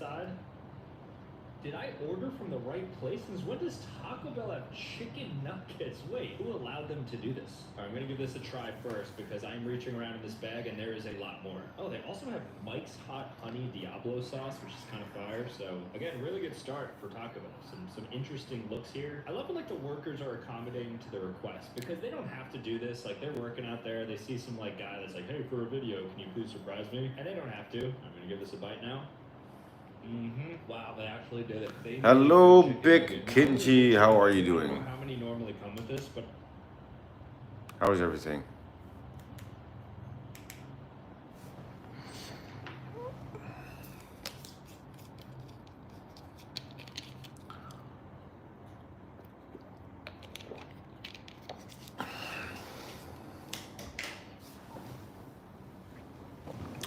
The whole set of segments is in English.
side. Did I order from the right place? Since when does Taco Bell have chicken nuggets? Wait, who allowed them to do this? All right, I'm gonna give this a try first because I'm reaching around in this bag and there is a lot more. Oh, they also have Mike's Hot Honey Diablo sauce, which is kind of fire. So again, really good start for Taco Bell. Some interesting looks here. I love when like the workers are accommodating to the request because they don't have to do this. Like they're working out there, they see some like guy that's like, hey, for a video, can you please surprise me? And they don't have to. I'm gonna give this a bite now. Wow, they actually did it. Hello, Big Kinji. How are you doing? I don't know how many normally come with this, but How's everything?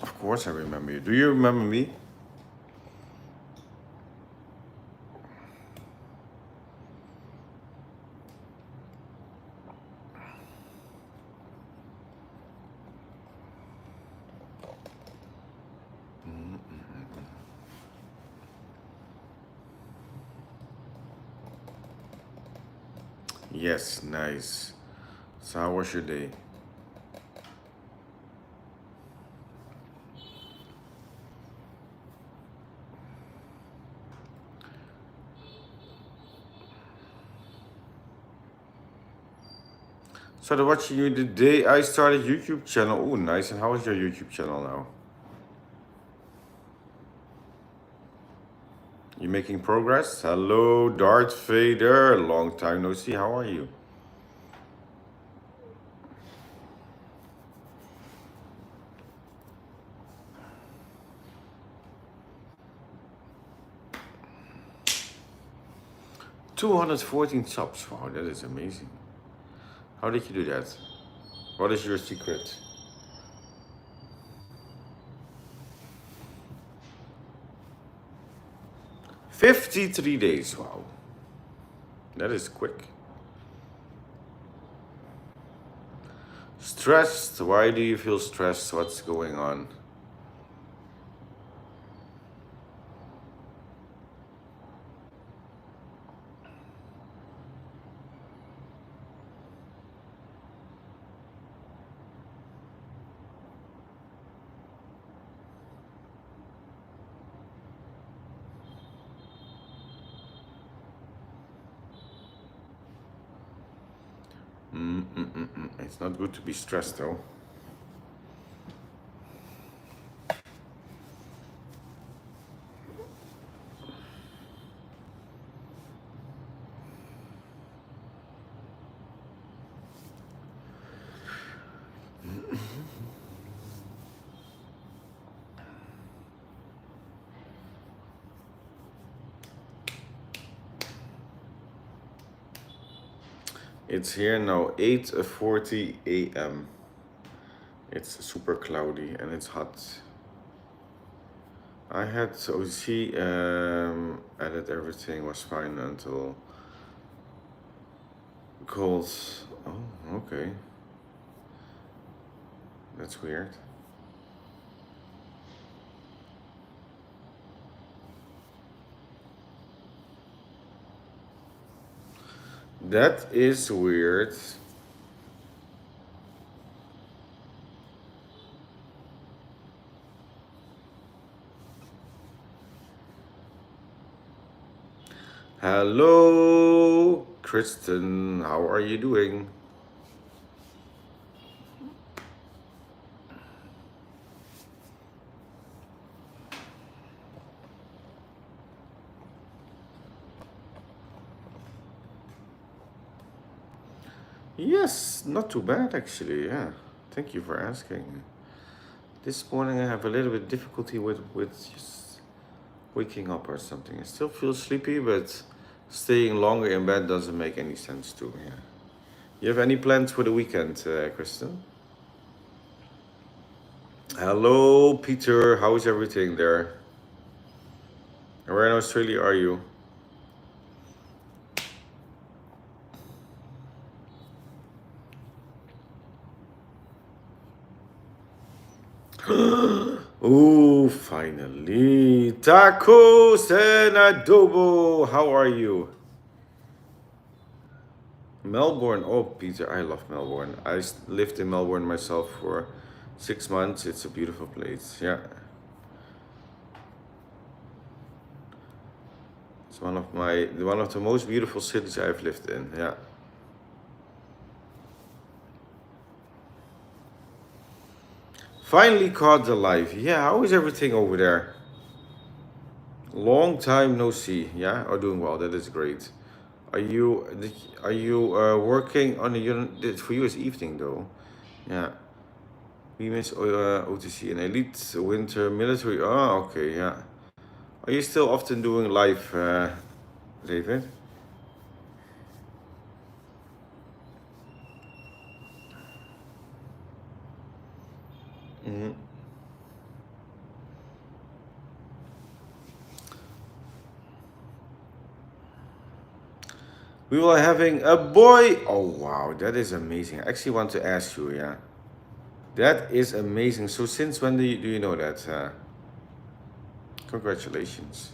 Of course I remember you. Do you remember me? Yes, nice. So how was your day? Started watching you the day I started YouTube channel. Oh, nice. And how is your YouTube channel now? You making progress? Hello, Darth Vader. Long time no see. How are you? $214 subs. Wow, that is amazing. How did you do that? What is your secret? $53 days. Wow. That is quick. Stressed. Why do you feel stressed? What's going on? It's not good to be stressed though. It's here now, 8:40 a.m. It's super cloudy and it's hot. I had OC edit everything was fine until cold. Oh, okay. That's weird. That is weird. Hello, Kristen. How are you doing? Yes, not too bad actually. Yeah, thank you for asking. This morning I have a little bit difficulty with just waking up or something. I still feel sleepy, but staying longer in bed doesn't make any sense to me. Yeah. You have any plans for the weekend, Kristen? Hello, Peter. How is everything there? Where in Australia are you? Ooh, Hello, finally. Tacos and adobo. How are you? Melbourne. Oh, Peter, I love Melbourne. Lived in Melbourne myself for 6 months. It's a beautiful place. Yeah. It's one of the most beautiful cities I've lived in. Yeah. Finally caught the live. Yeah, how is everything over there? Long time no see. Yeah, are doing well. That is great. Are you working on for you it's evening though. Yeah. We miss OTC and Elite Winter Military. Oh, okay, yeah. Are you still often doing live, David? Mhm. We were having a boy. Oh wow, that is amazing. I actually want to ask you, yeah. That is amazing. So since when do you know that? Congratulations.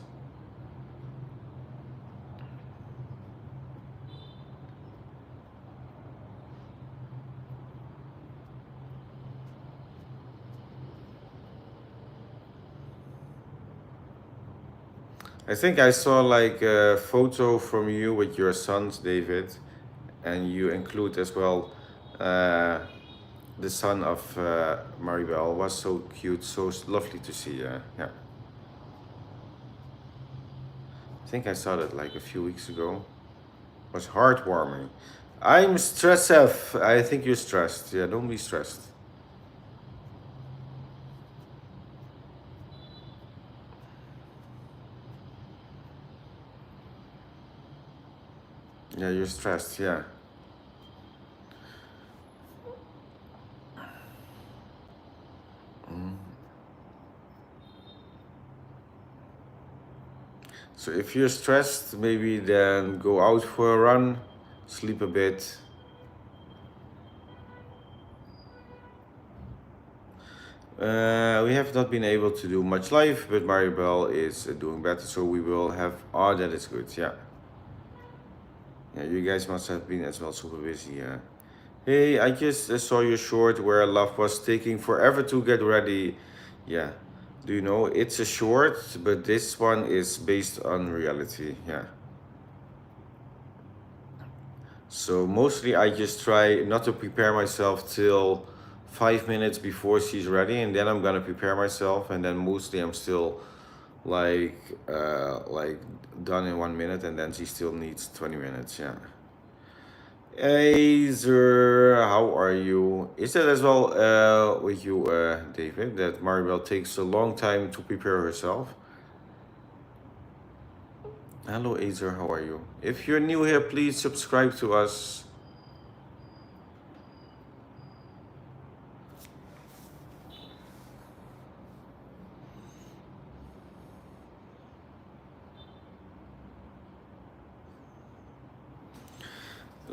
I think I saw like a photo from you with your sons, David, and you include as well uh, the son of Maribel. Was so cute, so lovely to see. Yeah, I think I saw that like a few weeks ago. It was heartwarming. I'm stressed. I think you're stressed. Yeah, don't be stressed. Yeah, you're stressed. Yeah. So if you're stressed, maybe then go out for a run, sleep a bit. We have not been able to do much live, but Maribel is doing better, so we will have. Oh, that is good. Yeah, yeah. You guys must have been as well super busy. Yeah. Hey, I just saw your short where Love was taking forever to get ready. Yeah. Do you know it's a short, but this one is based on reality. Yeah. So mostly I just try not to prepare myself till 5 minutes before she's ready, and then I'm gonna prepare myself, and then mostly I'm still like like done in 1 minute, and then she still needs 20 minutes. Yeah. Azer, how are you? Is that as well with you, David, that Maribel takes a long time to prepare herself? Hello, Azer, how are you? If you're new here, please subscribe to us.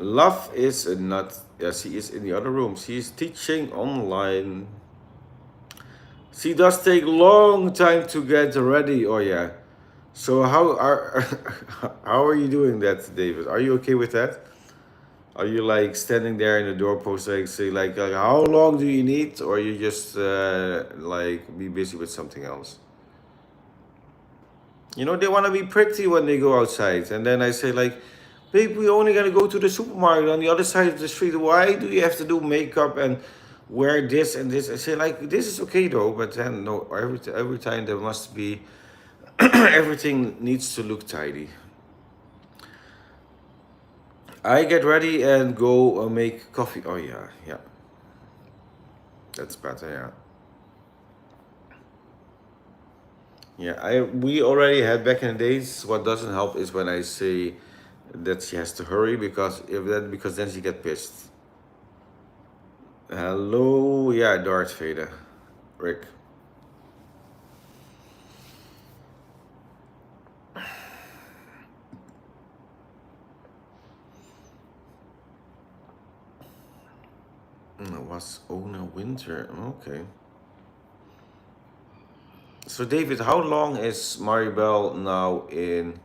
Love is not. Yeah, she is in the other room. She is teaching online. She does take long time to get ready. Oh yeah. So how are how are you doing that, David? Are you okay with that? Are you like standing there in the doorpost, like say like how long do you need, or you just like be busy with something else? You know they want to be pretty when they go outside, and then I say like, babe, we only gonna go to the supermarket on the other side of the street. Why do you have to do makeup and wear this and this? I say like this is okay though, but then no, every time there must be everything needs to look tidy. I get ready and go make coffee. Oh yeah, yeah, that's better. Yeah. Yeah, we already had back in the days. What doesn't help is when I say that she has to hurry because then she get pissed. Hello, yeah, Darth Vader, Rick. Was Ona Winter? Okay. So David, how long is Maribel now in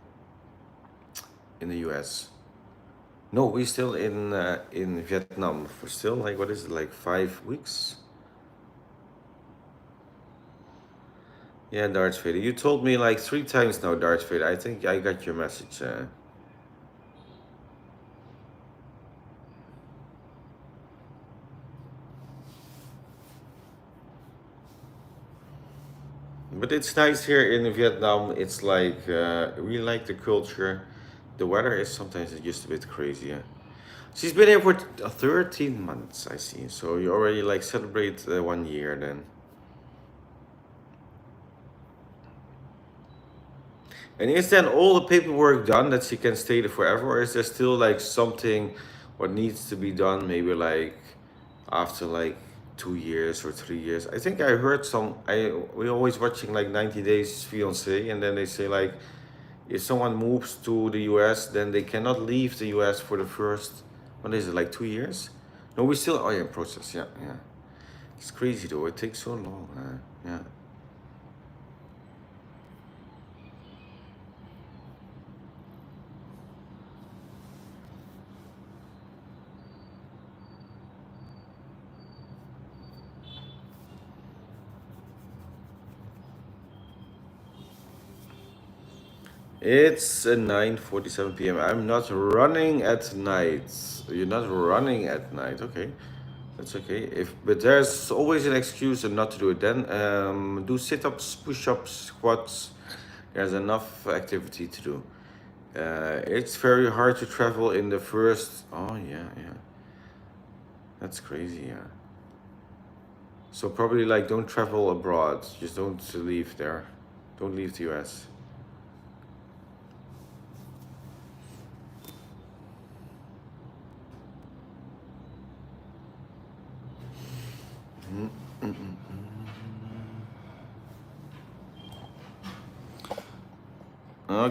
the US? No, we're still in Vietnam for still like what is it, like 5 weeks? Yeah, Darth Vader. You told me like 3 times now, Darth Vader. I think I got your message. But it's nice here in Vietnam. It's like we like the culture. The weather is sometimes just a bit crazy. Yeah. She's been here for 13 months, I see. So you already like celebrate 1 year then. And is then all the paperwork done that she can stay there forever, or is there still like something what needs to be done? Maybe like after like 2 years or 3 years. I think I heard some. We always watching like 90 Days Fiance, and then they say like if someone moves to the US, then they cannot leave the US for the first, what is it, like 2 years? No, we still, oh yeah, process, yeah, yeah. It's crazy though, it takes so long, yeah. It's 9:47 p.m. I'm not running at night. You're not running at night, okay. That's okay. But there's always an excuse not to do it then. Do sit-ups, push-ups, squats. There's enough activity to do. It's very hard to travel in the first. Oh yeah, yeah. That's crazy, yeah. So probably like don't travel abroad. Just don't leave there. Don't leave the US.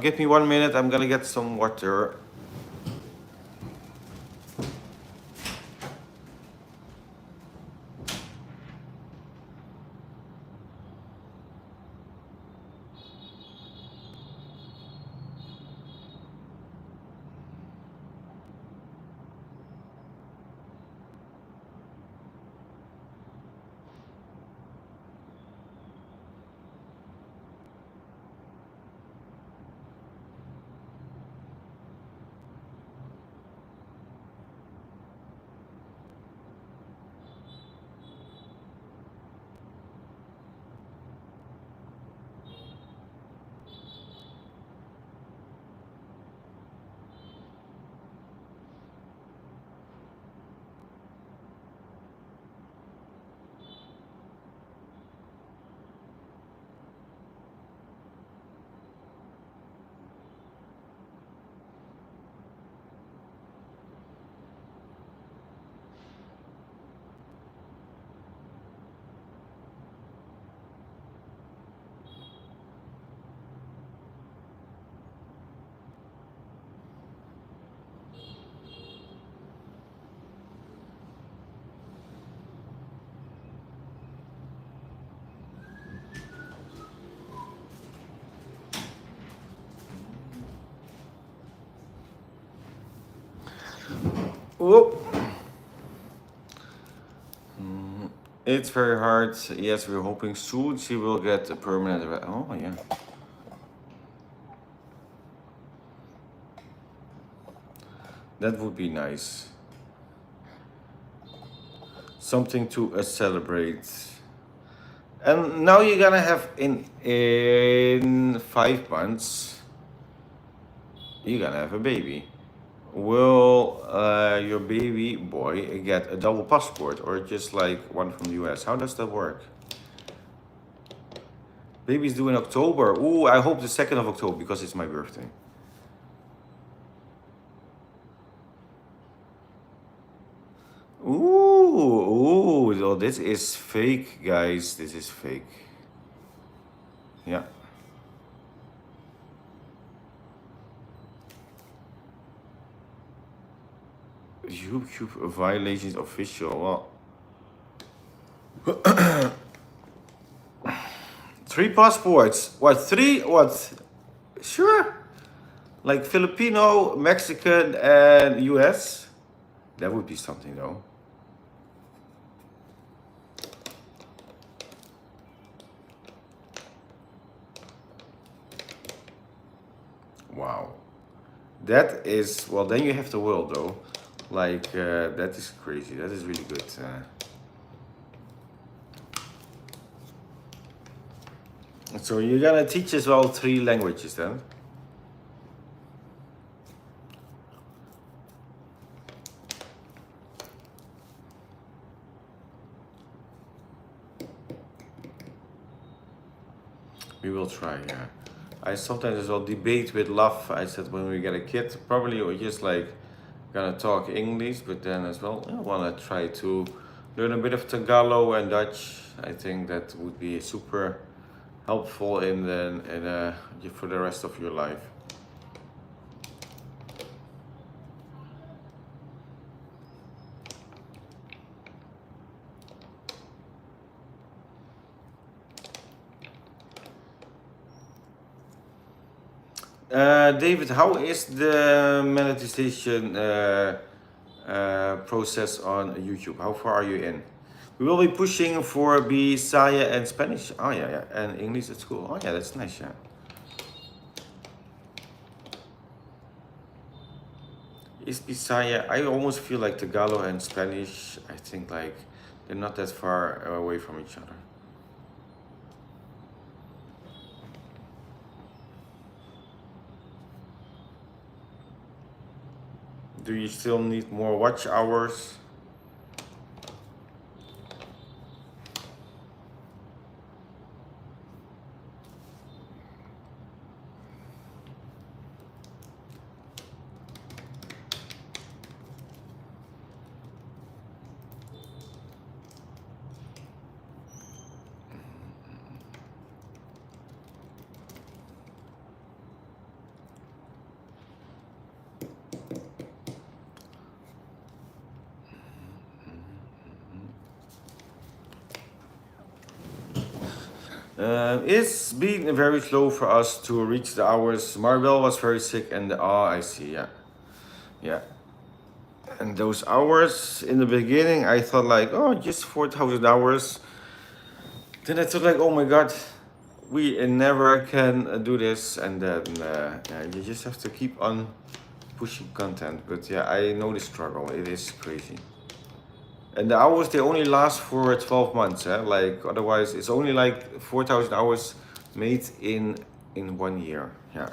Give me 1 minute. I'm gonna get some water. Whoop. It's very hard. Yes, we're hoping soon she will get a permanent. Oh yeah. That would be nice. Something to celebrate. And now you're gonna have in 5 months. You're gonna have a baby. Will your baby boy get a double passport or just like one from the US? How does that work? Baby's due in October. Ooh, I hope the 2nd of October because it's my birthday. Ooh, well, this is fake, guys. This is fake. Yeah. YouTube violations official. Well, 3 passports. What, 3? What? Sure. Like Filipino, Mexican, and US. That would be something though. Wow. That is, well, then you have the world though. Like, that is crazy. That is really good. So you're gonna teach us all 3 languages then? We will try, yeah. I sometimes as well debate with Lav. I said when we get a kid, probably we're just like gonna talk English, but then as well, I wanna try to learn a bit of Tagalog and Dutch. I think that would be super helpful for the rest of your life. David, how is the monetization process on YouTube? How far are you in? We will be pushing for Bisaya and Spanish. Oh yeah, yeah, and English at school. Oh yeah, that's nice. Yeah. Is Bisaya? I almost feel like Tagalog and Spanish. I think like they're not that far away from each other. Do you still need more watch hours? It's been very slow for us to reach the hours. Maribel was very sick and I see, yeah. Yeah. And those hours in the beginning, I thought like, oh, just 4,000 hours. Then I thought like, oh my God, we never can do this. And then yeah, you just have to keep on pushing content. But yeah, I know the struggle. It is crazy. And the hours, they only last for 12 months. Like otherwise, it's only like 4,000 hours made in 1 year. Yeah.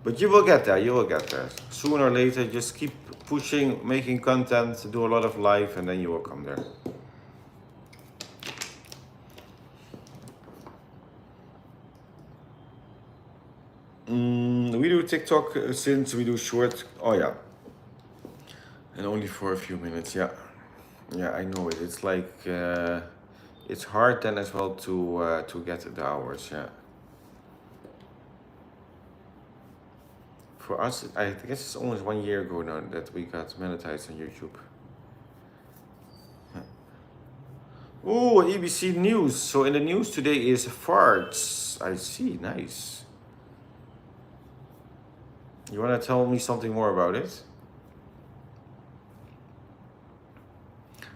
But you will get there. You will get there. Sooner or later, just keep pushing, making content, do a lot of live, and then you will come there. We do TikTok since we do short. Oh yeah. And only for a few minutes, yeah. Yeah, I know it. It's like, it's hard then as well to get the hours, yeah. For us, I guess it's almost 1 year ago now that we got monetized on YouTube. Yeah. Oh, EBC News. So in the news today is farts. I see, nice. You wanna tell me something more about it?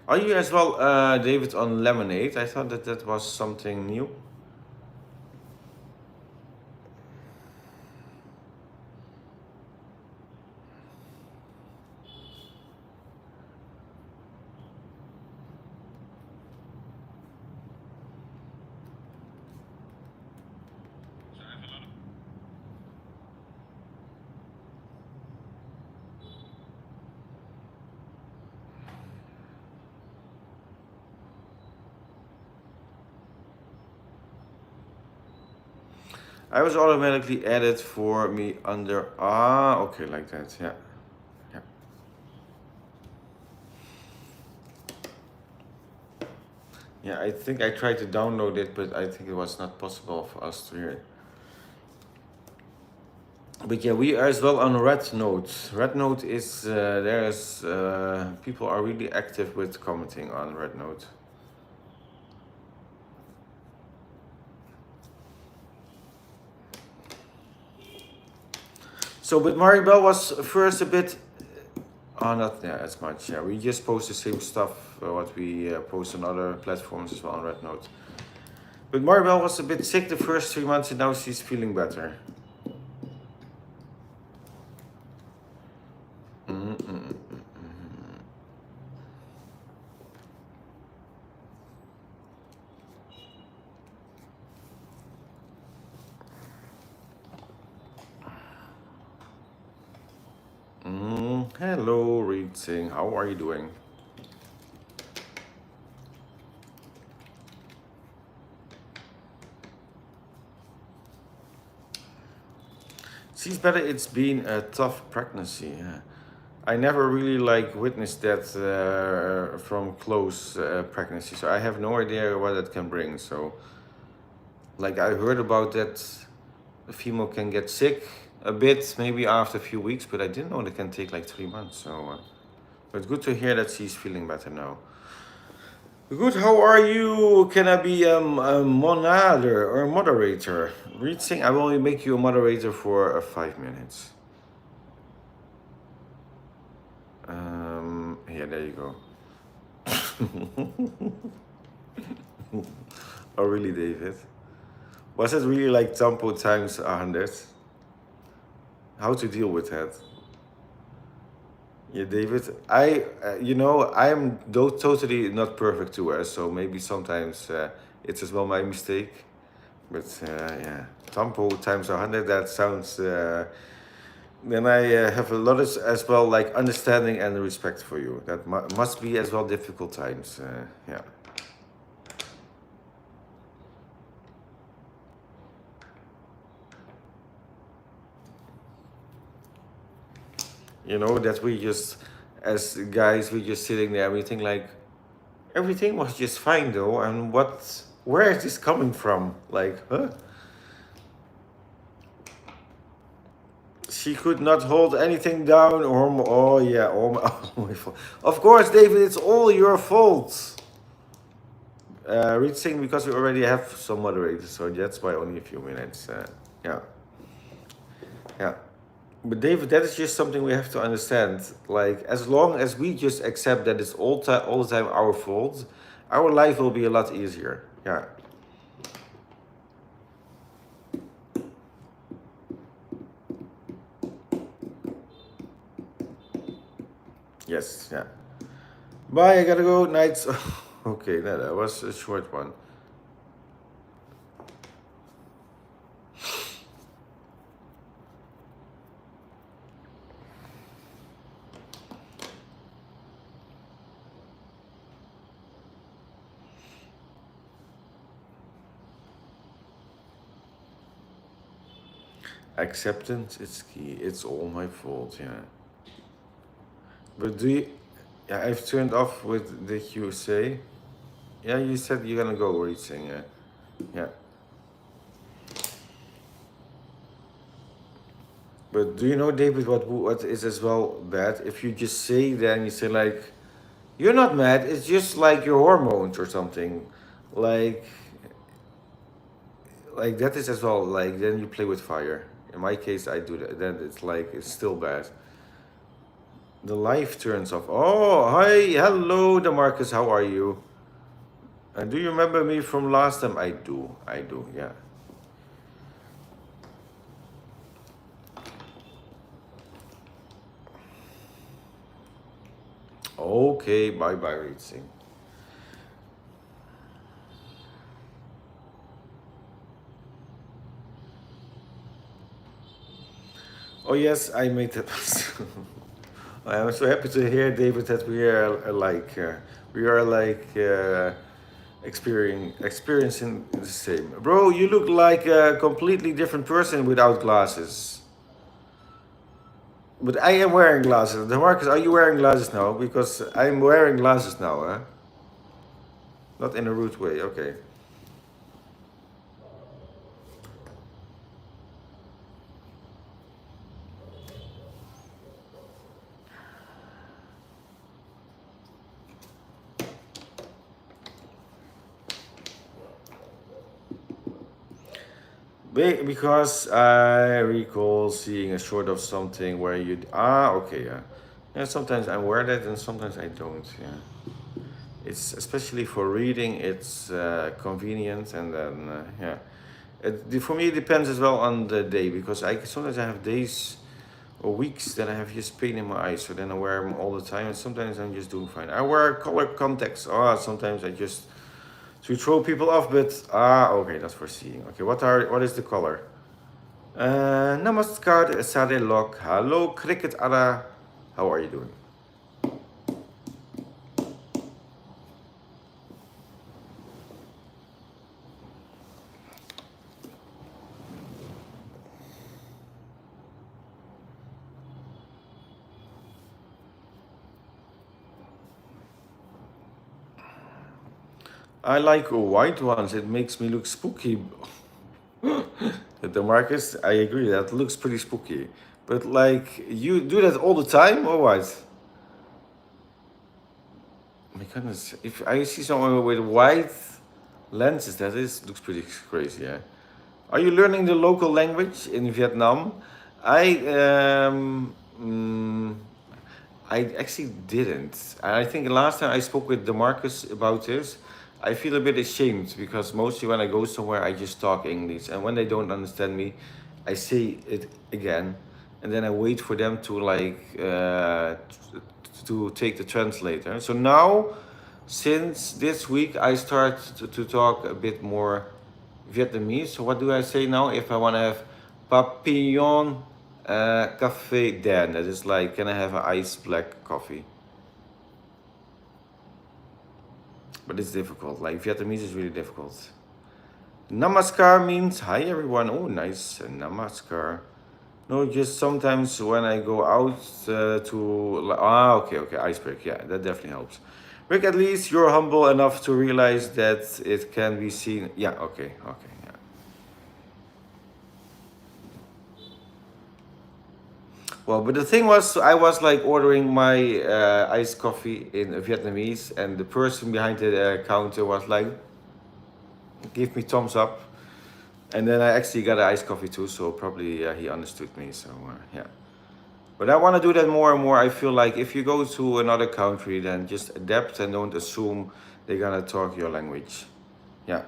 Are you as well, David, on Lemonade? I thought that was something new. I was automatically added for me under, okay, like that, yeah. Yeah. Yeah, I think I tried to download it, but I think it was not possible for us to hear it. But yeah, we are as well on Red Note. Red Note is, people are really active with commenting on Red Note. So, but Maribel was first a bit. Oh, not yeah, as much. Yeah, we just post the same stuff what we post on other platforms as well on Red Note. But Maribel was a bit sick the first 3 months, and now she's feeling better. Hello, Reed Singh. How are you doing? She's better. It's been a tough pregnancy. Yeah. I never really like witnessed that from close pregnancy, so I have no idea what that can bring. So, like I heard about that, a female can get sick a bit maybe after a few weeks, but I didn't know it can take like 3 months. So, but good to hear that she's feeling better now. Good. How are you? Can I be a monader or a moderator? Read Sing. I will make you a moderator for 5 minutes. Yeah, there you go. Oh, really, David? Was it really like Tampo times 100? How to deal with that? Yeah, David. I'm totally not perfect too, so maybe sometimes it's as well my mistake. But yeah, Tampo times 100. That sounds. Then I have a lot of, as well, like understanding and respect for you. That must be as well difficult times. Yeah. You know that we just, as guys, we just sitting there. We think like everything was just fine though, and where is this coming from? Like, huh? She could not hold anything down, or oh yeah, all my fault. Of course, David, it's all your fault. Read Sing, because we already have some moderators, so that's why only a few minutes. Yeah, yeah. But David, that is just something we have to understand. Like, as long as we just accept that it's all the time our fault, our life will be a lot easier. Yeah. Yes. Yeah. Bye. I gotta go. Nights. Okay, that was a short one. Acceptance is key. It's all my fault. Yeah. But do you? Yeah, I've turned off. What did you say? Yeah, you said you're gonna go reaching. Yeah. Yeah. But do you know, David, what is as well bad? If you just say that and you say like, you're not mad. It's just like your hormones or something, like that is as well. Like then you play with fire. In my case, I do that. Then it's like it's still bad. The life turns off. Oh, hi, hello, Demarcus. How are you? And do you remember me from last time? I do. Yeah. Okay, bye bye, Reaching. Oh yes, I made that. I am so happy to hear, David, that we are experiencing the same. Bro, you look like a completely different person without glasses. But I am wearing glasses. Marcus, are you wearing glasses now? Because I'm wearing glasses now, huh? Not in a rude way, okay. Because I recall seeing a short of something where you okay, yeah, yeah. Sometimes I wear that and sometimes I don't. Yeah, it's especially for reading. It's convenient, and then yeah. For me, it depends as well on the day because I sometimes I have days or weeks that I have just pain in my eyes, so then I wear them all the time, and sometimes I'm just doing fine. I wear color contacts. Sometimes I just to throw people off, but okay, that's for seeing. Okay, what is the color? Namaskar, Sade Lok. Hello, Cricket Ada. How are you doing? I like white ones. It makes me look spooky. The Marcus, I agree. That looks pretty spooky. But like, you do that all the time, or what? My goodness, if I see someone with white lenses, that is looks pretty crazy. Yeah. Are you learning the local language in Vietnam? I I actually didn't. And I think last time I spoke with Demarcus about this, I feel a bit ashamed because mostly when I go somewhere, I just talk English, and when they don't understand me, I say it again, and then I wait for them to to take the translator. So now, since this week, I start to talk a bit more Vietnamese. So what do I say now if I want to have papillon cafe dan? That is like, can I have an iced black coffee? But it's difficult. Like Vietnamese is really difficult. Namaskar means hi everyone. Oh, nice. Namaskar. No, just sometimes when I go out okay, icebreaker. Yeah, that definitely helps. Rick, at least you're humble enough to realize that it can be seen. Yeah, okay, yeah. Well, but the thing was, I was like ordering my iced coffee in Vietnamese, and the person behind the counter was like, give me thumbs up. And then I actually got an iced coffee too, so probably he understood me. So yeah. But I want to do that more and more. I feel like if you go to another country, then just adapt and don't assume they're gonna talk your language. Yeah.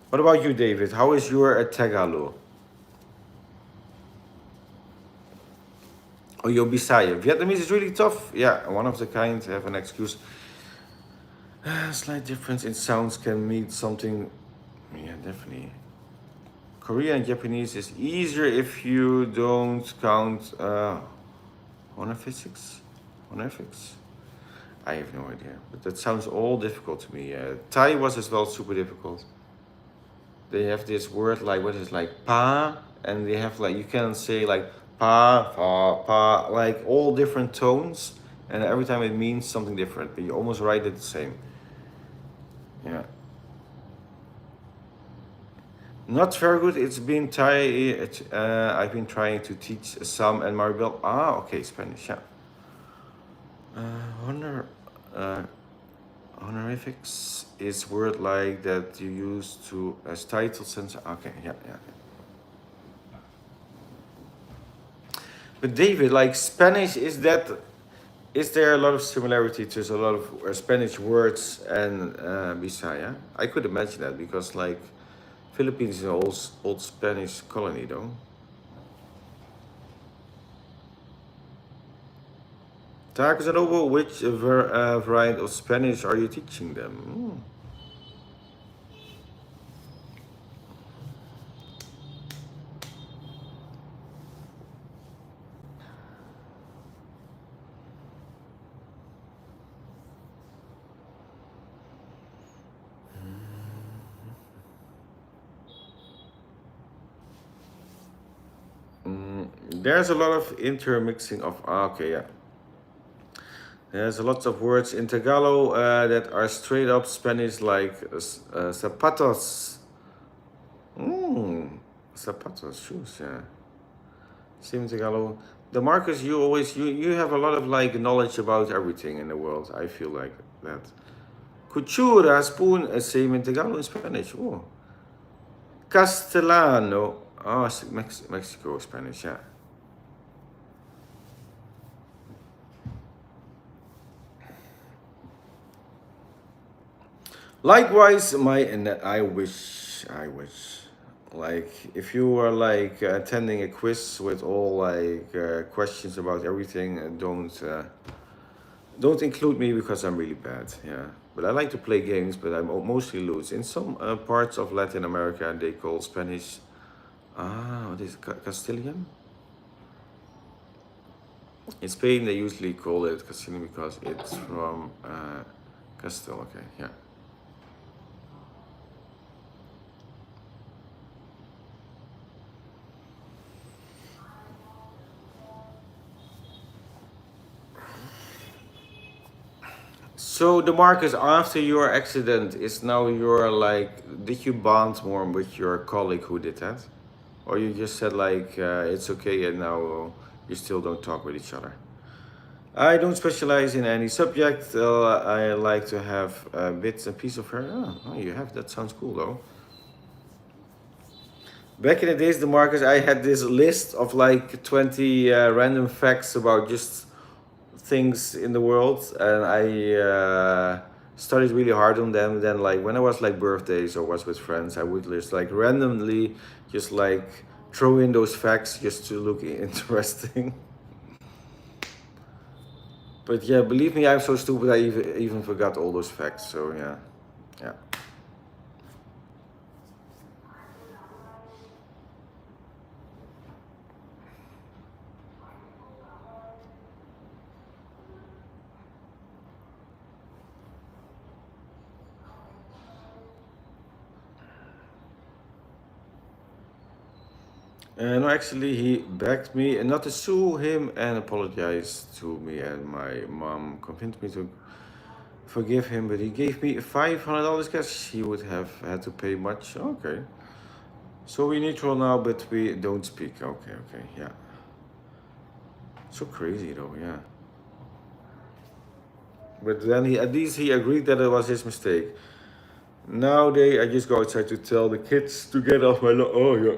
What about you, David? How is your Tagalog? Or your Bisaya? Vietnamese is really tough. Yeah, one of the kind have an excuse. Slight difference in sounds can mean something. Yeah, definitely. Korean and Japanese is easier if you don't count honorifics. Honorifics? I have no idea, but that sounds all difficult to me. Thai was as well super difficult. They have this word like what is like pa, and they have like you can say like pa, like all different tones, and every time it means something different. But you almost write it the same. Yeah. Not very good. It's been I've been trying to teach some and Maribel. Okay, Spanish. Yeah. Honor. Honorifics is word like that you use to as title sense. Okay, yeah. But David, like Spanish, is there a lot of similarity to a lot of Spanish words and Bisaya? I could imagine that because like Philippines is an old Spanish colony, though. Takos adobo, which variant of Spanish are you teaching them? There's a lot of intermixing of. Okay, yeah. There's a lot of words in Tagalog that are straight up Spanish, like zapatos. Zapatos, shoes, yeah. Same in Tagalog. The Marcus, you have a lot of like knowledge about everything in the world. I feel like that. Couture, spoon, same in Tagalog and Spanish. Oh. Castellano. Oh, it's Mexico Spanish, yeah. Likewise, I wish, like, if you were like attending a quiz with all like questions about everything, don't include me because I'm really bad. Yeah, but I like to play games, but I mostly lose. In some parts of Latin America, they call Spanish. What is it, Castilian? In Spain, they usually call it Castilian because it's from Castile. Okay, yeah. So the Marcus, after your accident, is now your like, did you bond more with your colleague who did that, or you just said like it's okay and now you still don't talk with each other? I don't specialize in any subject. I like to have bits and pieces of her. Oh, you have that. Sounds cool though. Back in the days, the Marcus, I had this list of like 20 random facts about just things in the world, and I studied really hard on them. Then like when I was like birthdays or was with friends, I would just like randomly just like throw in those facts just to look interesting. But yeah, believe me, I'm so stupid I even forgot all those facts. So yeah, yeah. No, actually, he begged me not to sue him and apologized to me, and my mom convinced me to forgive him. But he gave me $500 cash. He would have had to pay much. Okay, so we're neutral now, but we don't speak. Okay, okay, yeah. So crazy though, yeah. But then he at least he agreed that it was his mistake. Nowadays, I just go outside to tell the kids to get off my lawn. Oh yeah.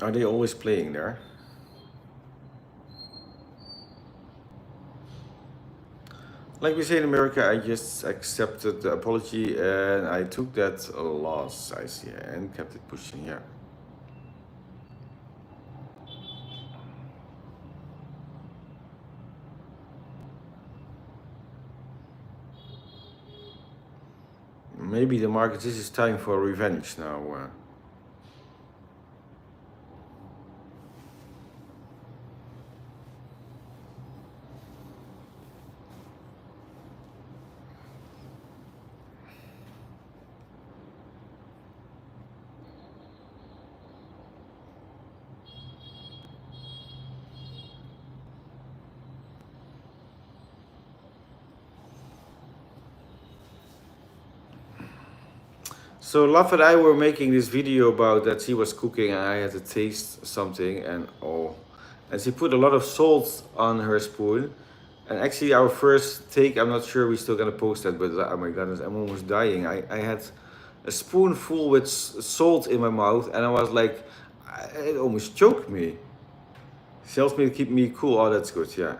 Are they always playing there? Like we say in America, I just accepted the apology and I took that loss, I see, and kept it pushing here. Maybe the market, this is time for revenge now. So Lav and I were making this video about that she was cooking and I had to taste something and oh, and she put a lot of salt on her spoon. And actually our first take, I'm not sure we're still gonna post that, but oh my goodness, I'm almost dying. I had a spoonful with salt in my mouth and I was like, it almost choked me. She helps me to keep me cool. Oh, that's good, yeah.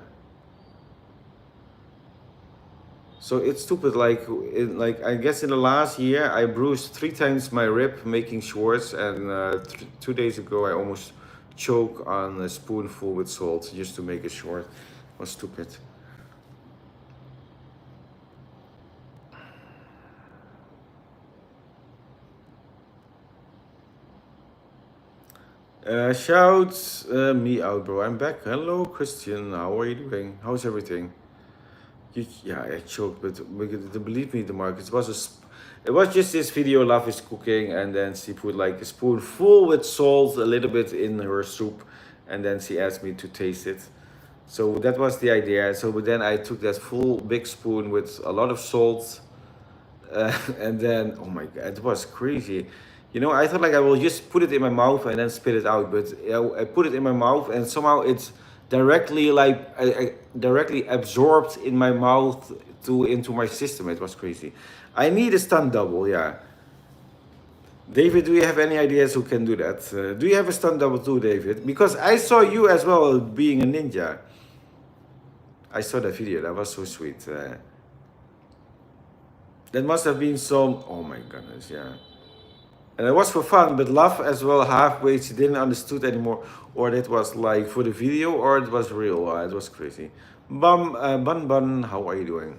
So it's stupid. Like I guess in the last year, I bruised 3 times my rib making shorts, and 2 days ago, I almost choked on a spoonful with salt just to make a short. It was stupid. Shout me out, bro. I'm back. Hello, Christian. How are you doing? How's everything? Yeah, I choked, but believe me, the market it was just this video. Love is cooking, and then she put like a spoonful with salt, a little bit in her soup, and then she asked me to taste it. So that was the idea. So but then I took that full big spoon with a lot of salt, and then oh my god, it was crazy. You know, I thought like I will just put it in my mouth and then spit it out, but I put it in my mouth and somehow it's directly like I directly absorbed in my mouth to into my system. It was crazy. I need a stunt double, yeah. David, do you have any ideas who can do that? Do you have a stunt double too, David? Because I saw you as well being a ninja. I saw that video. That was so sweet. That must have been some. Oh my goodness, yeah. And it was for fun, but Lav as well halfway she didn't understood anymore, or that was like for the video, or it was real. It was crazy. Bun, how are you doing?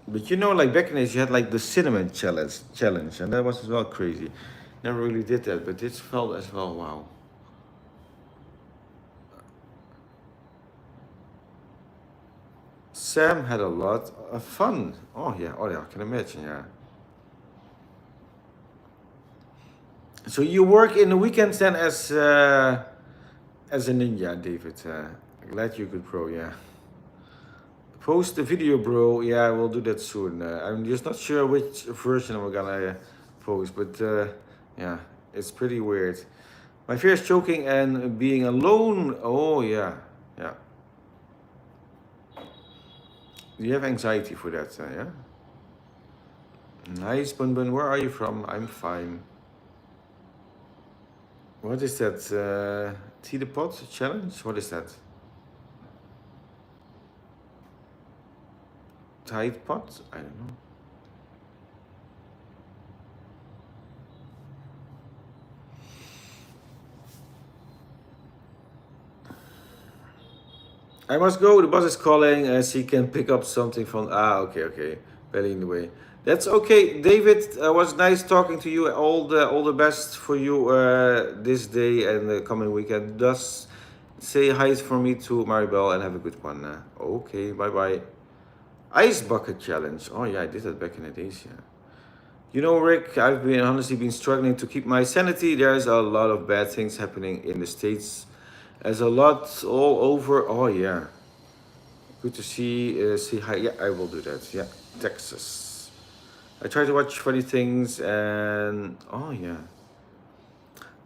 But you know, like back in the days, you had like the cinnamon challenge, and that was as well crazy. Never really did that, but this felt as well wow. Sam had a lot of fun. Oh yeah, I can imagine, yeah. So you work in the weekends then as a ninja, David. Glad you could pro, yeah. Post the video, bro. Yeah, we'll do that soon. I'm just not sure which version we're gonna post, but yeah, it's pretty weird. My fear is choking and being alone. Oh yeah, yeah. Do you have anxiety for that? Yeah. Nice, Bun Bun. Where are you from? I'm fine. What is that? Tea the pot challenge? What is that? Tide pot? I don't know. I must go. The boss is calling, as he can pick up something from. Ah, okay. Belly in the way. That's okay, David. Was nice talking to you. All the best for you this day and the coming weekend. Just say hi for me to Maribel and have a good one. Okay, bye bye. Ice bucket challenge. Oh yeah, I did that back in the days. Yeah. You know, Rick, I've been honestly been struggling to keep my sanity. There's a lot of bad things happening in the States. There's a lot all over. Oh yeah. Good to see hi. Yeah, I will do that. Yeah, Texas. I try to watch funny things and oh yeah.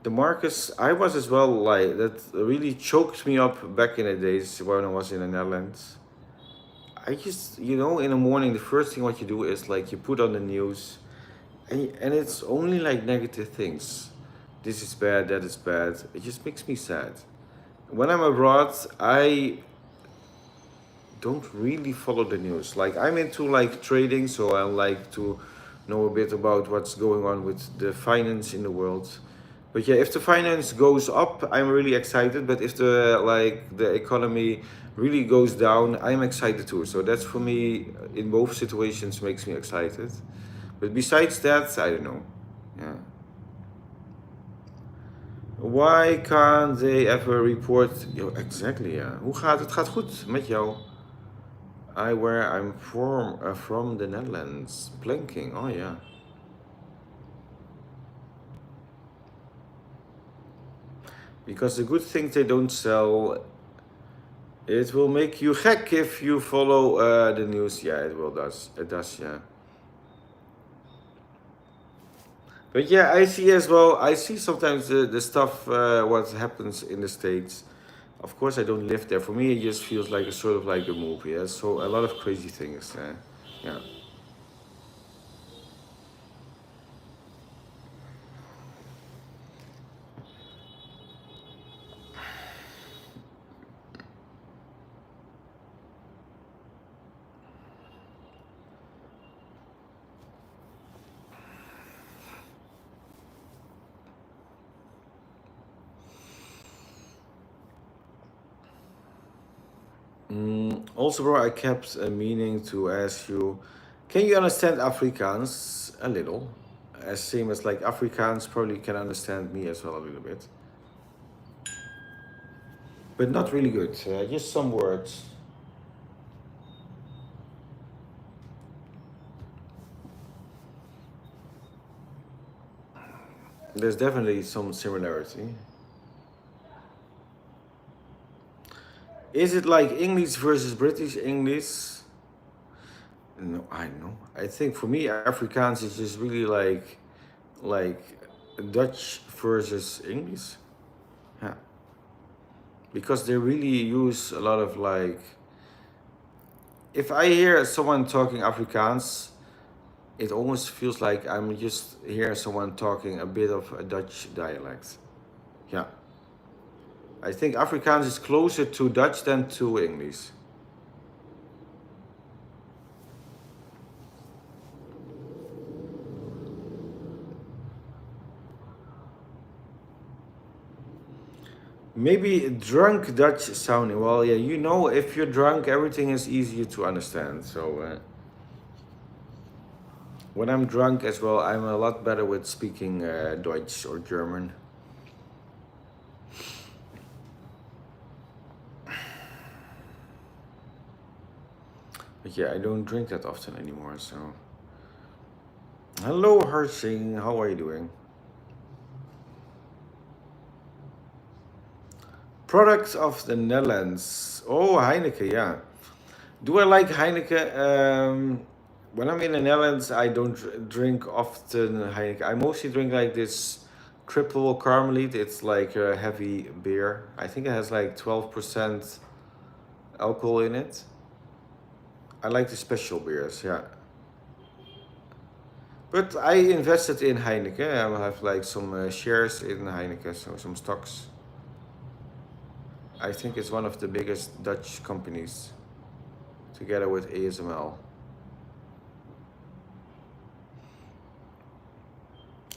The Marcus, I was as well like that really choked me up back in the days when I was in the Netherlands. I just, you know, in the morning, the first thing what you do is like you put on the news and it's only like negative things. This is bad, that is bad. It just makes me sad. When I'm abroad, I don't really follow the news. Like I'm into like trading, so I like to know a bit about what's going on with the finance in the world. But yeah, if the finance goes up, I'm really excited. But if the economy really goes down, I'm excited too. So that's for me in both situations makes me excited. But besides that, I don't know. Yeah. Why can't they ever report? Yo, exactly, ja. Hoe gaat het? Het gaat goed met jou. I'm from the Netherlands. Planking, oh yeah. Because the good things they don't sell, it will make you gek if you follow the news. Yeah, it does, yeah. But yeah, I see as well. I see sometimes the stuff what happens in the States. Of course, I don't live there. For me, it just feels like a sort of like a movie. Yeah? So a lot of crazy things. Yeah. Also, bro, I kept meaning to ask you, can you understand Afrikaans a little? As same as like Afrikaans probably can understand me as well a little bit. But not really good, just some words. There's definitely some similarity. Is it like English versus British English? No, I know. I think for me, Afrikaans is just really like Dutch versus English. Yeah, because they really use a lot of like. If I hear someone talking Afrikaans, it almost feels like I'm just hearing someone talking a bit of a Dutch dialect. Yeah, I think Afrikaans is closer to Dutch than to English. Maybe drunk Dutch sounding. Well, yeah, you know, if you're drunk, everything is easier to understand. So when I'm drunk as well, I'm a lot better with speaking Deutsch or German. But yeah, I don't drink that often anymore. So, hello, Harsing. How are you doing? Products of the Netherlands. Oh, Heineken. Yeah. Do I like Heineken? When I'm in the Netherlands, I don't drink often Heineken. I mostly drink like this triple Carmelite. It's like a heavy beer. I think it has like 12% alcohol in it. I like the special beers, yeah. But I invested in Heineken. I have like some shares in Heineken, so some stocks. I think it's one of the biggest Dutch companies, together with ASML.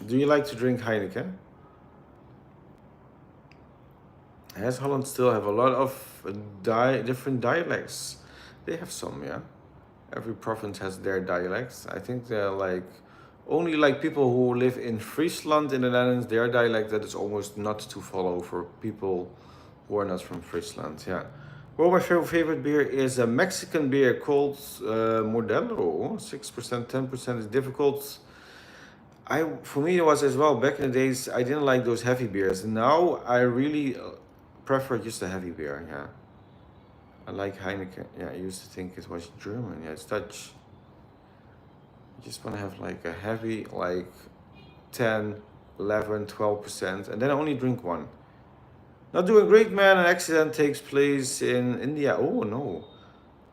Do you like to drink Heineken? Has Holland still have a lot of different dialects? They have some, yeah. Every province has their dialects. I think they're like only like people who live in Friesland in the Netherlands, their dialect that is almost not to follow for people who are not from Friesland. Yeah. Well, my favorite beer is a Mexican beer called Modelo. 6%, 10% is difficult. For me it was as well back in the days. I didn't like those heavy beers. Now I really prefer just a heavy beer. Yeah, I like Heineken. Yeah, I used to think it was German. Yeah, it's Dutch. I just want to have like a heavy, like 10, 11, 12%, and then I only drink one. Not doing great, man. An accident takes place in India. Oh no,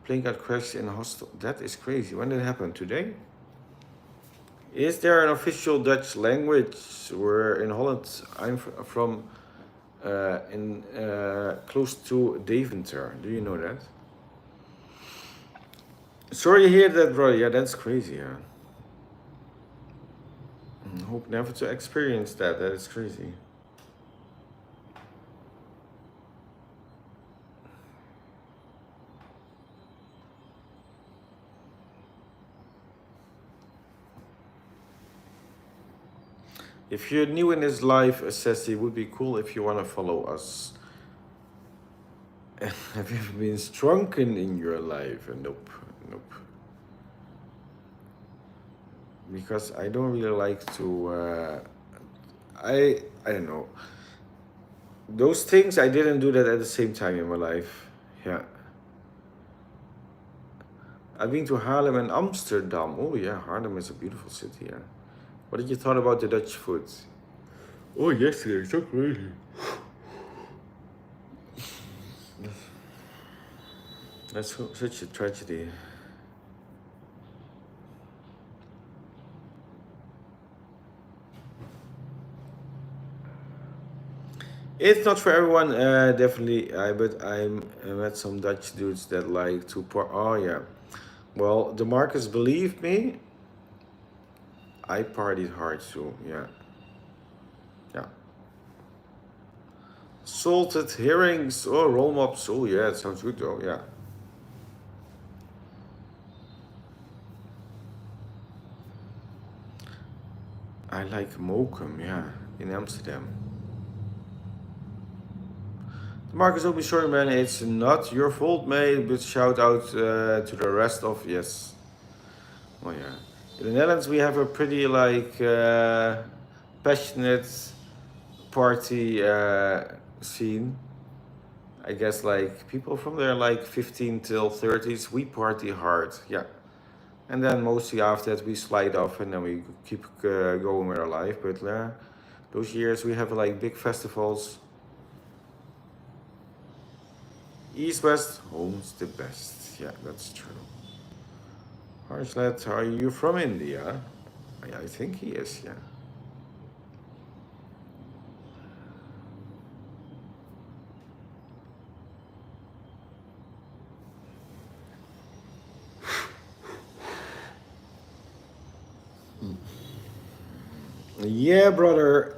plane got crashed in a hostel. That is crazy. When did it happen? Today? Is there an official Dutch language? Where in Holland, I'm from, in close to Deventer. Do you know that? Sorry to hear that, bro. Yeah, that's crazy. Yeah. Hope never to experience that. That is crazy. If you're new in this live, Sassy, it would be cool if you want to follow us. Have you ever been drunken in your life? Nope, nope. Because I don't really like to. I don't know. Those things I didn't do that at the same time in my life. Yeah. I've been to Haarlem and Amsterdam. Oh yeah, Haarlem is a beautiful city. Yeah. What did you thought about the Dutch food? Oh, yesterday, so crazy. That's such a tragedy. It's not for everyone, definitely. But I met some Dutch dudes that like to pour. Oh yeah. Well, the Marcus, believe me, I partied hard too. Yeah. Yeah. Salted herrings. Oh, roll mops. Oh yeah, it sounds good though. Yeah. I like Mokum. Yeah, in Amsterdam. Marcus, don't be sorry, man. It's not your fault, mate. But shout out to the rest of yes. Oh yeah. In the Netherlands, we have a pretty like passionate party scene. I guess like people from there like 15 till 30s, we party hard. Yeah. And then mostly after that we slide off and then we keep going with our life. But those years we have like big festivals. East West, home's the best. Yeah, that's true. Harshlet, are you from India? I think he is, yeah. Yeah, brother.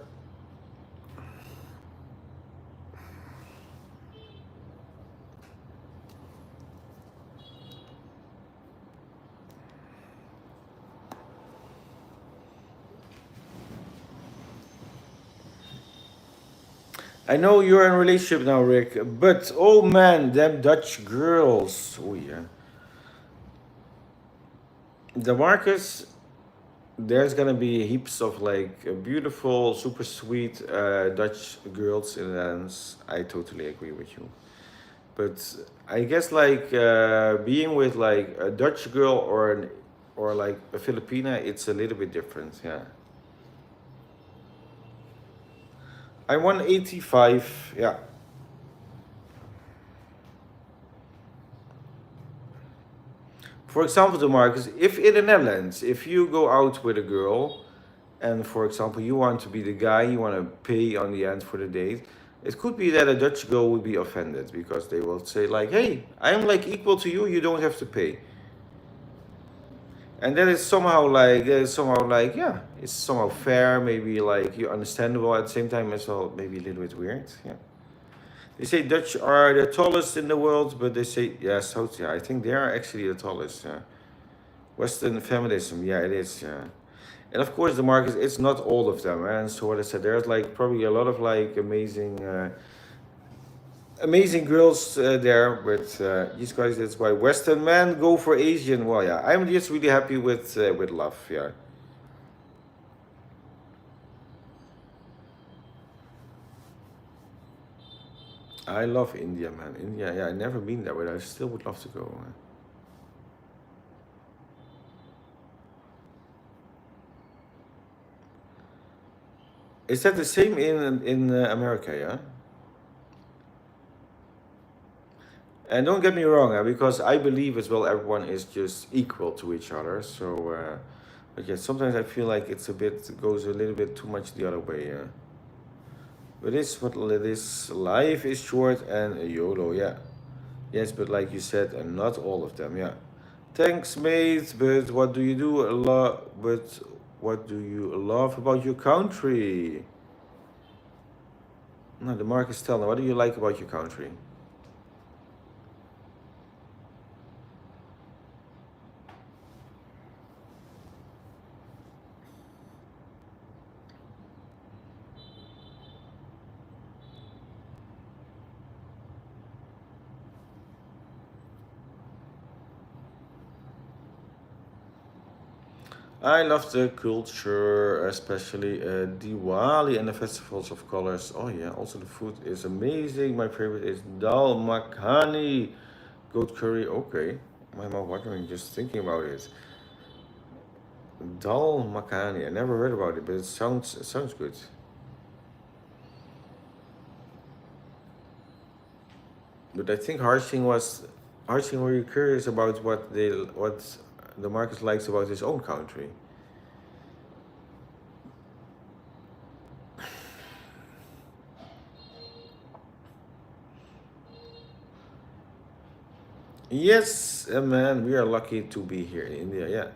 I know you're in a relationship now, Rick, but oh man, them Dutch girls. Oh yeah. The Marcus, there's gonna be heaps of like beautiful, super sweet Dutch girls in the Netherlands. I totally agree with you. But I guess like being with like a Dutch girl or like a Filipina, it's a little bit different. Yeah. I'm 185. Yeah. For example, to Marcus, if in the Netherlands, if you go out with a girl, and for example, you want to be the guy, you want to pay on the end for the date, it could be that a Dutch girl would be offended because they will say like, "Hey, I'm like equal to you. You don't have to pay." And that is somehow like, yeah, it's somehow fair, maybe like you understandable at the same time as well, maybe a little bit weird. Yeah. They say Dutch are the tallest in the world, but they say yes, yeah, I think they are actually the tallest. Yeah. Western feminism, yeah, it is. Yeah. And of course, the market, it's not all of them. And so what I said, there's like probably a lot of like amazing girls there. But these guys, that's why Western men go for Asian. Well, yeah, I'm just really happy with love. Yeah. I love India, man. India, yeah, I never been there, but I still would love to go. Is that the same in America? Yeah. And don't get me wrong, because I believe as well everyone is just equal to each other. So, but yeah, sometimes I feel like it's a bit goes a little bit too much the other way. Yeah. But it's what it is. Life is short and YOLO. Yeah. Yes, but like you said, and not all of them. Yeah. Thanks, mate. But what do you do a lot? But what do you love about your country? No, the Mark is telling. What do you like about your country? I love the culture, especially Diwali and the festivals of colors. Oh yeah, also the food is amazing. My favorite is dal makhani, goat curry. Okay, my mouth watering just thinking about it. Dal makhani. I never heard about it, but it sounds good. But I think Harshing were you curious about what the Marcus likes about his own country. Yes, man, we are lucky to be here in India. Yeah.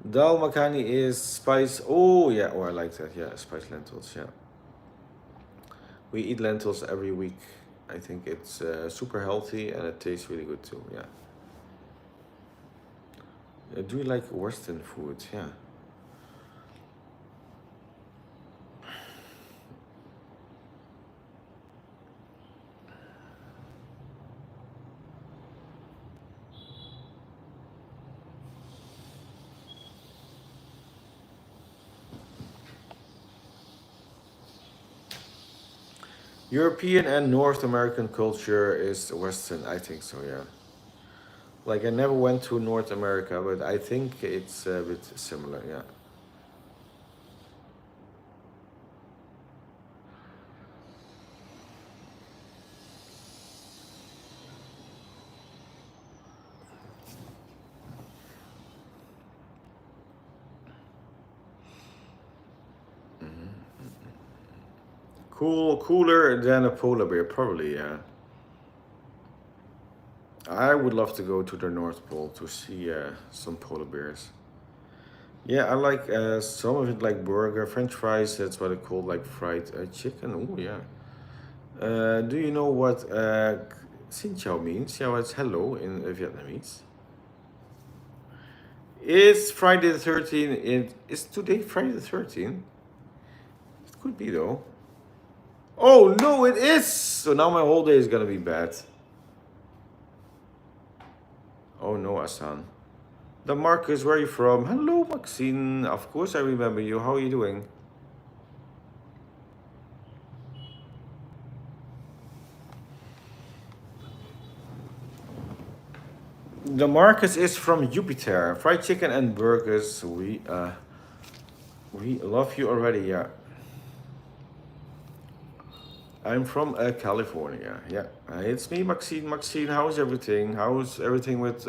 Dal makhani is spice. Oh yeah, oh I like that. Yeah, spiced lentils. Yeah, we eat lentils every week. I think it's super healthy and it tastes really good too. Yeah. Do you like Western food? Yeah. European and North American culture is Western. I think so. Yeah. Like I never went to North America, but I think it's a bit similar. Yeah. Cooler than a polar bear, probably. Yeah. I would love to go to the North Pole to see some polar bears. Yeah, I like some of it, like burger, French fries. That's what I call like fried chicken. Oh yeah. Do you know what xin chào means? Xiao is hello in Vietnamese. It's Friday the 13th. Is today Friday the 13th? It could be though. Oh no, it is! So now my whole day is gonna be bad. Oh no, Asan. The Marcus, where are you from? Hello, Maxine. Of course I remember you. How are you doing? The Marcus is from Jupiter. Fried chicken and burgers. We love you already, yeah. I'm from California. Yeah, it's me, Maxine. Maxine, how's everything? How's everything with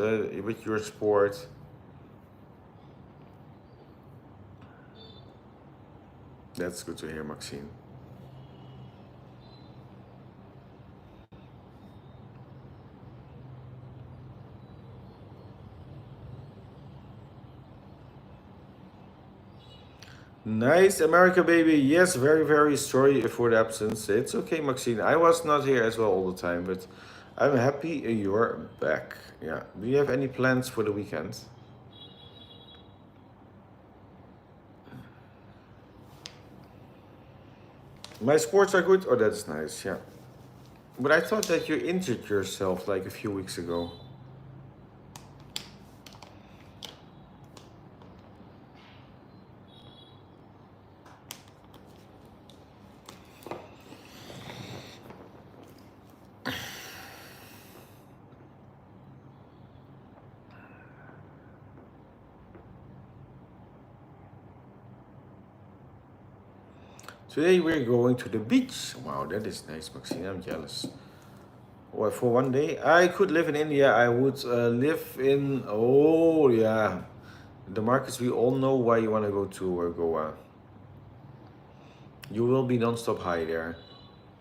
your sport? That's good to hear, Maxine. Nice, America, baby. Yes, very, very sorry for the absence. It's okay, Maxine. I was not here as well all the time, but I'm happy you're back. Yeah. Do you have any plans for the weekend? My sports are good. Oh, that's nice. Yeah. But I thought that you injured yourself like a few weeks ago. Today we're going to the beach. Wow, that is nice, Maxine. I'm jealous. Well, for one day, I could live in India. I would live in. Oh, yeah. The markets, we all know why you want to go to Goa. You will be non-stop high there.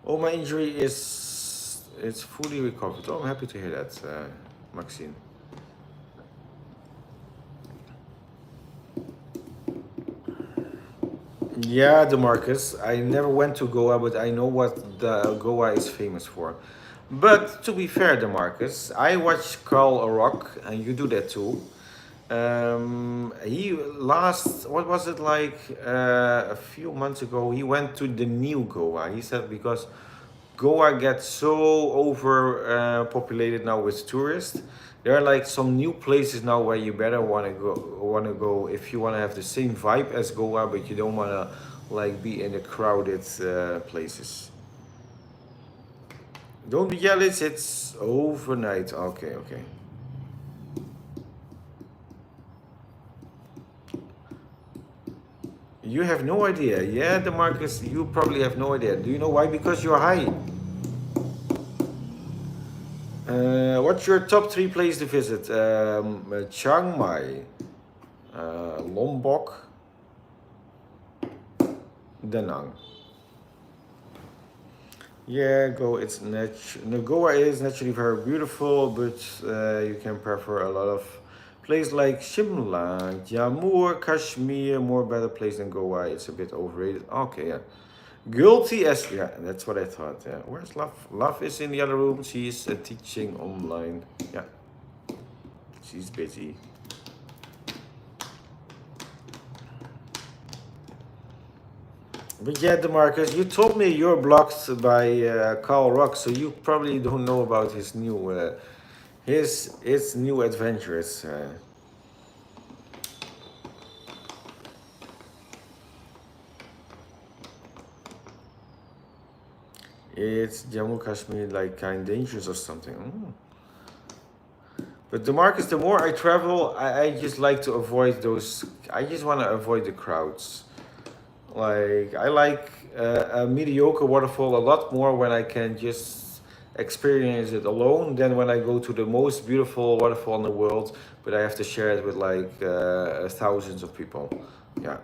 Oh, my injury is. It's fully recovered. Oh, I'm happy to hear that, Maxine. Yeah, Demarcus. I never went to Goa, but I know what the Goa is famous for. But to be fair, Demarcus, I watched Carl Rock, and you do that too. He last, what was it like a few months ago? He went to the new Goa. He said because Goa gets so over populated now with tourists. There are like some new places now where you better want to go if you want to have the same vibe as Goa, but you don't want to like be in the crowded places. Don't be jealous. It's overnight. Okay, okay. You have no idea. Yeah, Demarcus, you probably have no idea. Do you know why? Because you're high. What's your top three places to visit? Chiang Mai, Lombok, Da Nang. Yeah, go. No, Goa is naturally very beautiful, but you can prefer a lot of places like Shimla, Jammu, Kashmir. More better place than Goa. It's a bit overrated. Okay, yeah. Guilty as yeah, that's what I thought. Yeah, where's Love? Love is in the other room. She's teaching online. Yeah, she's busy. But yeah, Demarcus, you told me you're blocked by Carl Rock, so you probably don't know about his new adventures. It's Jammu Kashmir, like kind dangerous or something. But Demarcus, the more I travel, I just like to avoid those. I just want to avoid the crowds. Like I like a mediocre waterfall a lot more when I can just experience it alone than when I go to the most beautiful waterfall in the world, but I have to share it with like thousands of people. Yeah.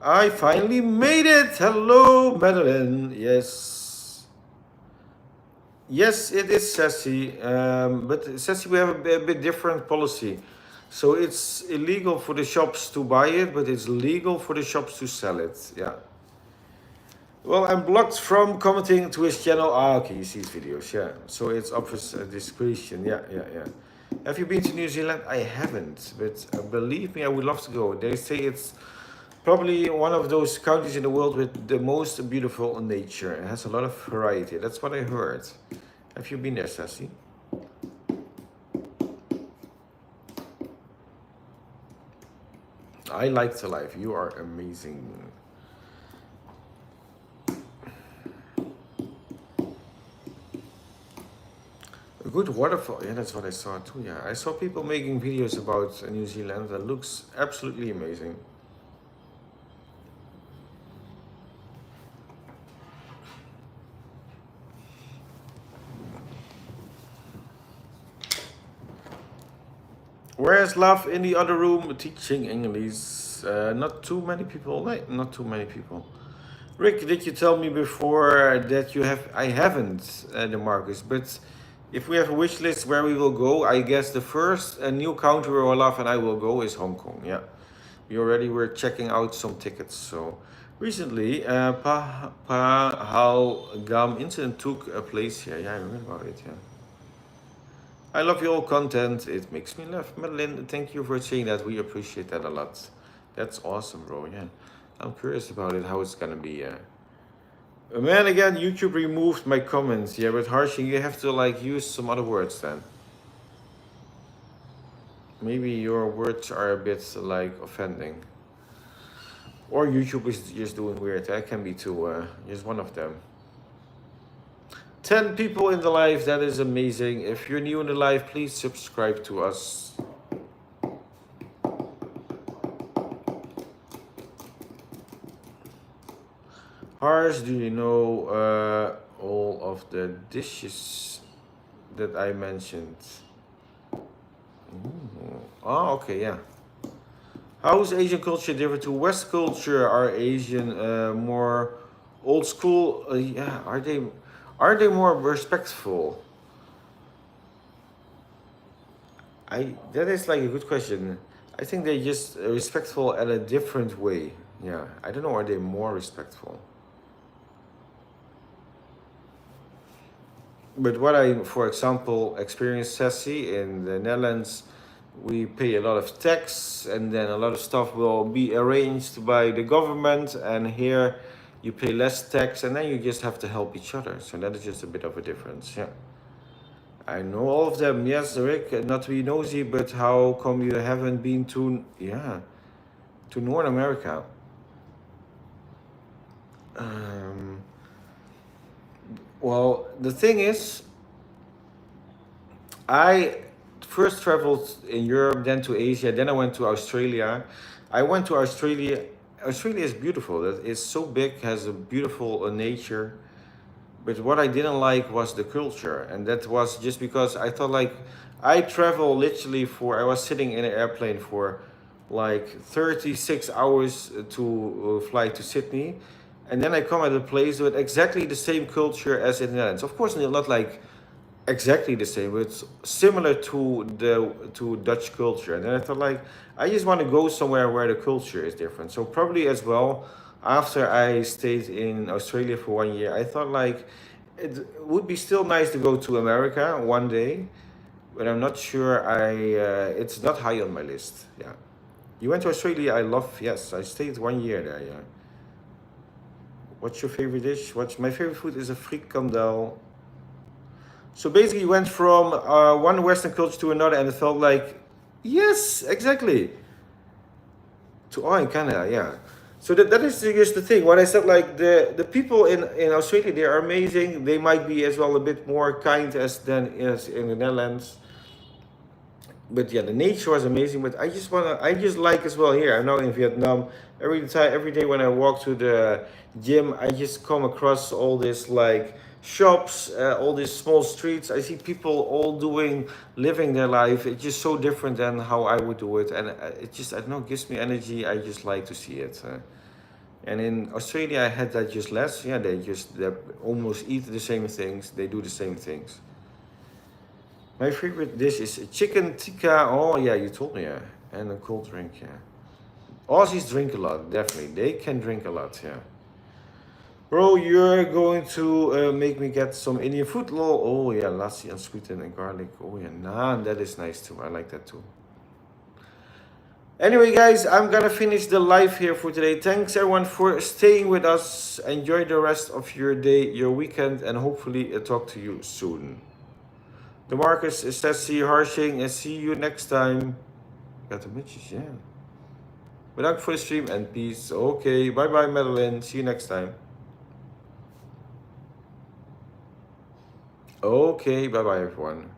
I finally made it. Hello, Madeline. Yes. Yes, it is Sassy. But Sassy, we have a bit different policy. So it's illegal for the shops to buy it, but it's legal for the shops to sell it. Yeah. Well, I'm blocked from commenting to his channel. Ah, okay, you see his videos. Yeah. So it's obvious discretion. Yeah, yeah, yeah. Have you been to New Zealand? I haven't, but believe me, I would love to go. They say it's probably one of those countries in the world with the most beautiful nature. It has a lot of variety. That's what I heard. Have you been there, Sassy? I like the life. You are amazing. A good waterfall. Yeah, that's what I saw too. Yeah, I saw people making videos about New Zealand. That looks absolutely amazing. Where's Love in the other room teaching English? Not too many people. Not too many people. Rick, did you tell me before that you have? I haven't, the Marcus. But if we have a wish list where we will go, I guess the first new country where Love and I will go is Hong Kong. Yeah, we already were checking out some tickets. So recently, Pahalgam incident took place here. Yeah, I remember about it. Yeah. I love your content. It makes me laugh. Madeline, thank you for saying that. We appreciate that a lot. That's awesome, bro. Yeah. I'm curious about it, how it's gonna be. Man, again, YouTube removed my comments. Yeah, but Harshing, you have to like use some other words then. Maybe your words are a bit like offending. Or YouTube is just doing weird. That can be too. Just one of them. 10 people in the live, that is amazing. If you're new in the live, please subscribe to us. Harsh, do you know all of the dishes that I mentioned? Ooh. Oh, okay, yeah. How is Asian culture different to West culture? Are Asian more old school? Yeah, are they more respectful? That is like a good question. I think they're just respectful at a different way. Yeah, I don't know. Are they more respectful? But what I, for example, experienced Sassy in the Netherlands, we pay a lot of tax, and then a lot of stuff will be arranged by the government, and here you pay less tax, and then you just have to help each other. So that is just a bit of a difference. Yeah. I know all of them. Yes, Rick, not to be nosy, but how come you haven't been to, yeah, to North America? Well, the thing is, I first traveled in Europe, then to Asia, then I went to Australia. I went to Australia. Australia is beautiful. That is so big, has a beautiful nature. But what I didn't like was the culture, and that was just because I thought like I travel literally for. I was sitting in an airplane for like 36 hours to fly to Sydney, and then I come at a place with exactly the same culture as in the Netherlands. Of course, not like exactly the same, but similar to Dutch culture. And then I thought like I just want to go somewhere where the culture is different. So probably as well, after I stayed in Australia for 1 year, I thought like it would be still nice to go to America one day, but I'm not sure. It's not high on my list. Yeah, you went to Australia. I love. Yes, I stayed 1 year there. Yeah. What's your favorite dish? What's my favorite food is a frikandel. So basically, you went from one Western culture to another, and it felt like, yes, exactly. In Canada, yeah. So that is just the thing. What I said, like the people in Australia, they are amazing. They might be as well a bit more kind as in the Netherlands. but yeah, the nature was amazing. But I just like as well here. I'm now in Vietnam. Every day when I walk to the gym, I just come across all this like shops, all these small streets. I see people all living their life. It's just so different than how I would do it, and it just I don't know, gives me energy. I just like to see it. And in Australia, I had that just less. Yeah, they almost eat the same things. They do the same things. My favorite dish is chicken tikka. Oh yeah, you told me, yeah. And a cold drink, yeah. Aussies drink a lot, definitely. They can drink a lot, yeah. Bro, you're going to make me get some Indian food, lol. Oh yeah, lassi and sweetened and garlic. Oh yeah, naan, that is nice too. I like that too. Anyway, guys, I'm gonna finish the live here for today. Thanks everyone for staying with us. Enjoy the rest of your day, your weekend, and hopefully talk to you soon. The Marcus is Tessie Harshing, and see you next time. Got the bitches, yeah. Bedankt voor de stream and peace. Okay, bye bye Madeline. See you next time. Okay, bye bye everyone.